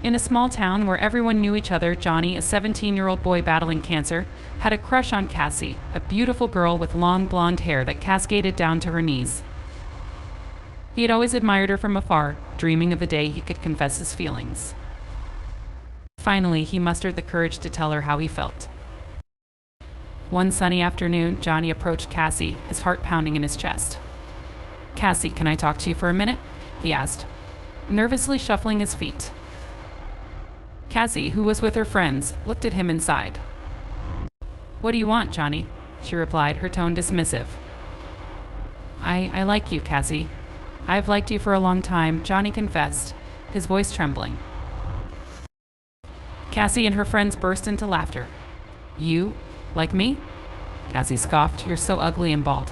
In a small town where everyone knew each other, Johnny, a 17-year-old boy battling cancer, had a crush on Cassie, a beautiful girl with long blonde hair that cascaded down to her knees. He had always admired her from afar, dreaming of the day he could confess his feelings. Finally, he mustered the courage to tell her how he felt. One sunny afternoon, Johnny approached Cassie, his heart pounding in his chest. "Cassie, can I talk to you for a minute?" he asked, nervously shuffling his feet. Cassie, who was with her friends, looked at him and sighed. "What do you want, Johnny?" she replied, her tone dismissive. I like you, Cassie. I've liked you for a long time," Johnny confessed, his voice trembling. Cassie and her friends burst into laughter. "You? Like me?" Cassie scoffed. "You're so ugly and bald.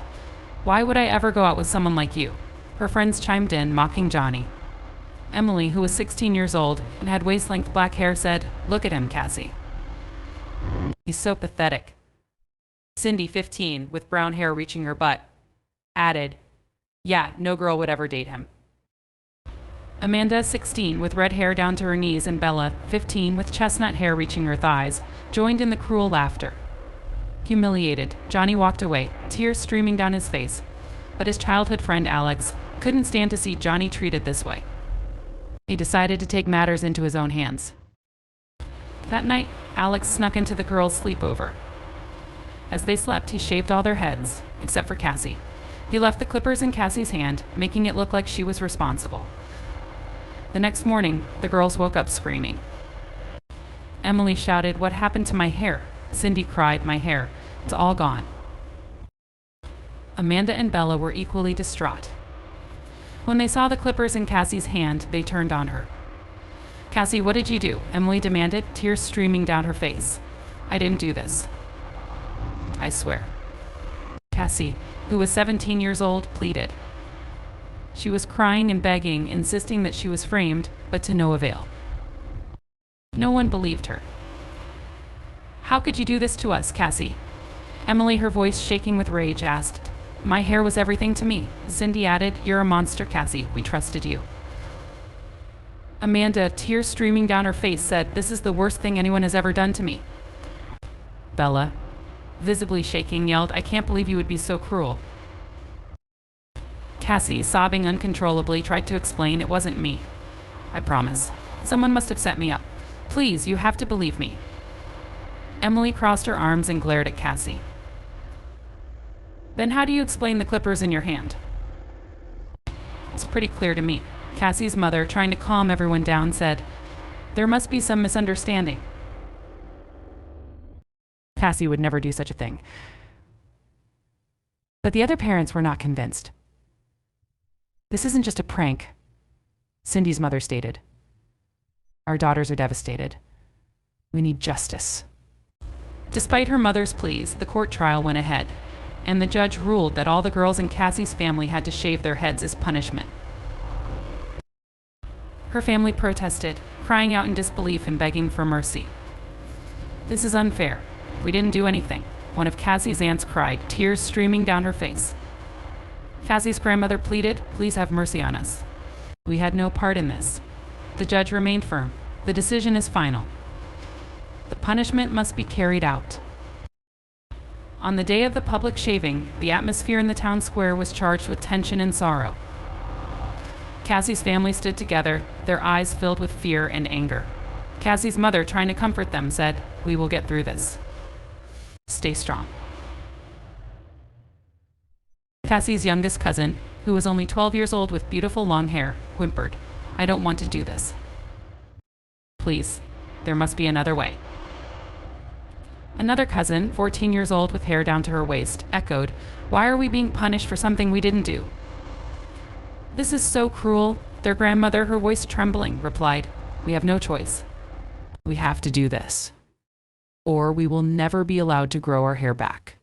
Why would I ever go out with someone like you?" Her friends chimed in, mocking Johnny. Emily, who was 16 years old and had waist-length black hair, said, "Look at him, Cassie. He's so pathetic." Cindy, 15, with brown hair reaching her butt, added, "Yeah, no girl would ever date him." Amanda, 16, with red hair down to her knees, and Bella, 15, with chestnut hair reaching her thighs, joined in the cruel laughter. Humiliated, Johnny walked away, tears streaming down his face, but his childhood friend Alex couldn't stand to see Johnny treated this way. He decided to take matters into his own hands. That night, Alex snuck into the girls' sleepover. As they slept, he shaved all their heads, except for Cassie. He left the clippers in Cassie's hand, making it look like she was responsible. The next morning, the girls woke up screaming. Emily shouted, "What happened to my hair?" Cindy cried, "My hair. It's all gone." Amanda and Bella were equally distraught. When they saw the clippers in Cassie's hand, they turned on her. "Cassie, what did you do?" Emily demanded, tears streaming down her face. "I didn't do this. I swear." Cassie, who was 17 years old, pleaded. She was crying and begging, insisting that she was framed, but to no avail. No one believed her. "How could you do this to us, Cassie?" Emily, her voice shaking with rage, asked. "My hair was everything to me." Cindy added, "You're a monster, Cassie. We trusted you." Amanda, tears streaming down her face, said, "This is the worst thing anyone has ever done to me." Bella, visibly shaking, yelled, "I can't believe you would be so cruel." Cassie, sobbing uncontrollably, tried to explain, "It wasn't me. I promise. Someone must have set me up. Please, you have to believe me." Emily crossed her arms and glared at Cassie. "Then how do you explain the clippers in your hand?" "It's pretty clear to me." Cassie's mother, trying to calm everyone down, said, "There must be some misunderstanding." Cassie would never do such a thing. But the other parents were not convinced. "This isn't just a prank," Cindy's mother stated. "Our daughters are devastated. We need justice." Despite her mother's pleas, the court trial went ahead, and the judge ruled that all the girls in Cassie's family had to shave their heads as punishment. Her family protested, crying out in disbelief and begging for mercy. "This is unfair. We didn't do anything," one of Cassie's aunts cried, tears streaming down her face. Cassie's grandmother pleaded, "Please have mercy on us. We had no part in this." The judge remained firm. The decision is final. The punishment must be carried out. On the day of the public shaving, the atmosphere in the town square was charged with tension and sorrow. Cassie's family stood together, their eyes filled with fear and anger. Cassie's mother, trying to comfort them, said, "We will get through this. Stay strong." Cassie's youngest cousin, who was only 12 years old with beautiful long hair, whimpered, "I don't want to do this. Please, there must be another way." Another cousin, 14 years old with hair down to her waist, echoed, "Why are we being punished for something we didn't do?" "This is so cruel," their grandmother, her voice trembling, replied. "We have no choice. We have to do this, or we will never be allowed to grow our hair back."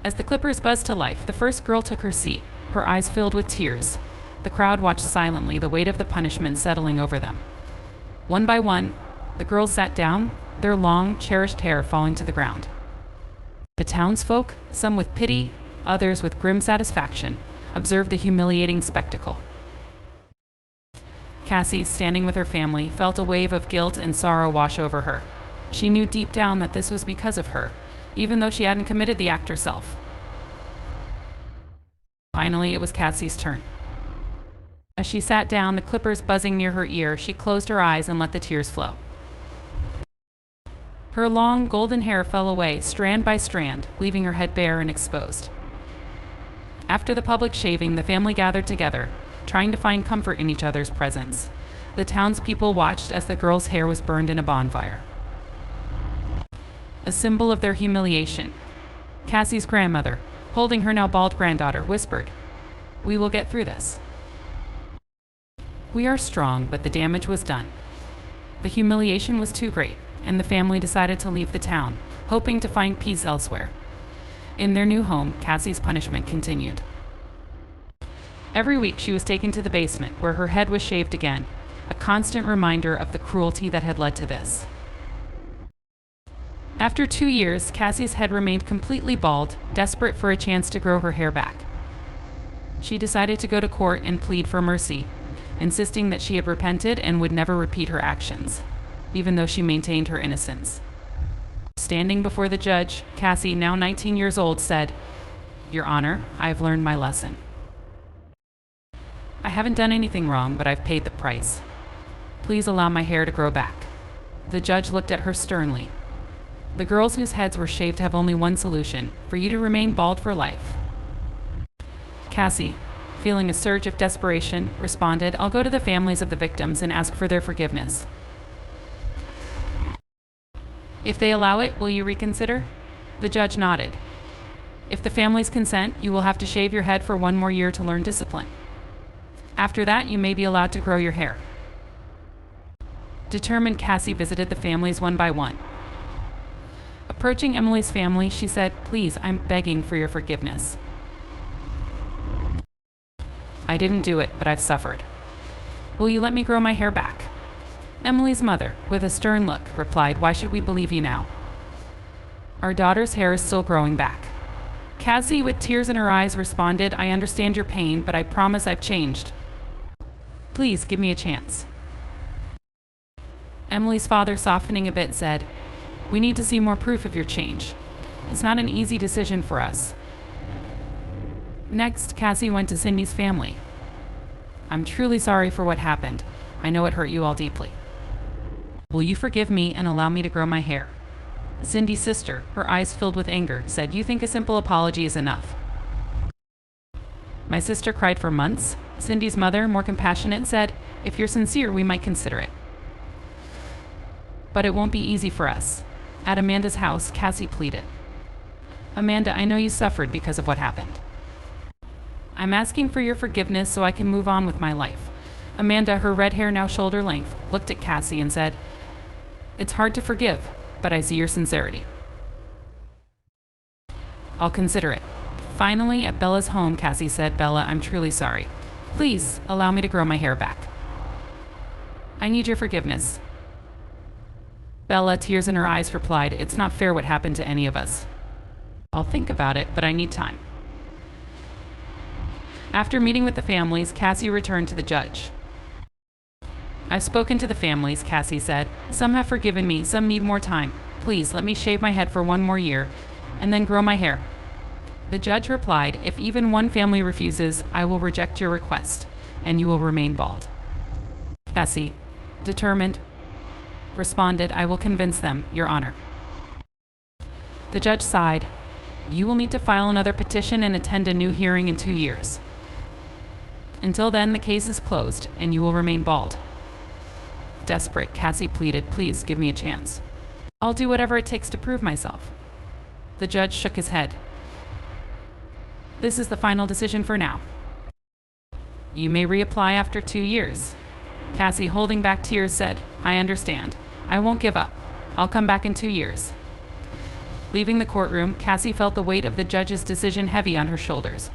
As the clippers buzzed to life, the first girl took her seat, her eyes filled with tears. The crowd watched silently, the weight of the punishment settling over them. One by one, the girls sat down, their long, cherished hair falling to the ground. The townsfolk, some with pity, others with grim satisfaction, observed the humiliating spectacle. Cassie, standing with her family, felt a wave of guilt and sorrow wash over her. She knew deep down that this was because of her, even though she hadn't committed the act herself. Finally, it was Cassie's turn. As she sat down, the clippers buzzing near her ear, she closed her eyes and let the tears flow. Her long, golden hair fell away, strand by strand, leaving her head bare and exposed. After the public shaving, the family gathered together, trying to find comfort in each other's presence. The townspeople watched as the girl's hair was burned in a bonfire, a symbol of their humiliation. Cassie's grandmother, holding her now bald granddaughter, whispered, "We will get through this. We are strong, but the damage was done." The humiliation was too great, and the family decided to leave the town, hoping to find peace elsewhere. In their new home, Cassie's punishment continued. Every week she was taken to the basement, where her head was shaved again, a constant reminder of the cruelty that had led to this. After 2 years, Cassie's head remained completely bald, desperate for a chance to grow her hair back. She decided to go to court and plead for mercy, insisting that she had repented and would never repeat her actions, even though she maintained her innocence. Standing before the judge, Cassie, now 19 years old, said, "Your Honor, I have learned my lesson. I haven't done anything wrong, but I've paid the price. Please allow my hair to grow back." The judge looked at her sternly. "The girls whose heads were shaved have only one solution: for you to remain bald for life." Cassie, feeling a surge of desperation, responded, "I'll go to the families of the victims and ask for their forgiveness." "If they allow it, will you reconsider?" The judge nodded. "If the families consent, you will have to shave your head for 1 more year to learn discipline. After that, you may be allowed to grow your hair." Determined, Cassie visited the families one by one. Approaching Emily's family, she said, "Please, I'm begging for your forgiveness. I didn't do it, but I've suffered. Will you let me grow my hair back?" Emily's mother, with a stern look, replied, "Why should we believe you now? Our daughter's hair is still growing back." Cassie, with tears in her eyes, responded, "I understand your pain, but I promise I've changed. Please give me a chance." Emily's father, softening a bit, said, "We need to see more proof of your change. It's not an easy decision for us." Next, Cassie went to Cindy's family. "I'm truly sorry for what happened. I know it hurt you all deeply. Will you forgive me and allow me to grow my hair?" Cindy's sister, her eyes filled with anger, said, "You think a simple apology is enough?" "My sister cried for months." Cindy's mother, more compassionate, said, "If you're sincere, we might consider it. But it won't be easy for us." At Amanda's house, Cassie pleaded, "Amanda, I know you suffered because of what happened. I'm asking for your forgiveness so I can move on with my life." Amanda, her red hair now shoulder length, looked at Cassie and said, "It's hard to forgive, but I see your sincerity. I'll consider it." Finally, at Bella's home, Cassie said, "Bella, I'm truly sorry. Please allow me to grow my hair back. I need your forgiveness." Bella, tears in her eyes, replied, "It's not fair what happened to any of us. I'll think about it, but I need time." After meeting with the families, Cassie returned to the judge. "I've spoken to the families," Cassie said. "Some have forgiven me, some need more time. Please let me shave my head for 1 more year and then grow my hair." The judge replied, "If even one family refuses, I will reject your request and you will remain bald." Cassie, determined, responded, "I will convince them, Your Honor." The judge sighed. "You will need to file another petition and attend a new hearing in 2 years. Until then, the case is closed and you will remain bald." Desperate, Cassie pleaded, "Please give me a chance. I'll do whatever it takes to prove myself." The judge shook his head. "This is the final decision for now. You may reapply after 2 years." Cassie, holding back tears, said, "I understand. I won't give up. I'll come back in 2 years." Leaving the courtroom, Cassie felt the weight of the judge's decision heavy on her shoulders.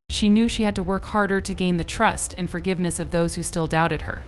She knew she had to work harder to gain the trust and forgiveness of those who still doubted her.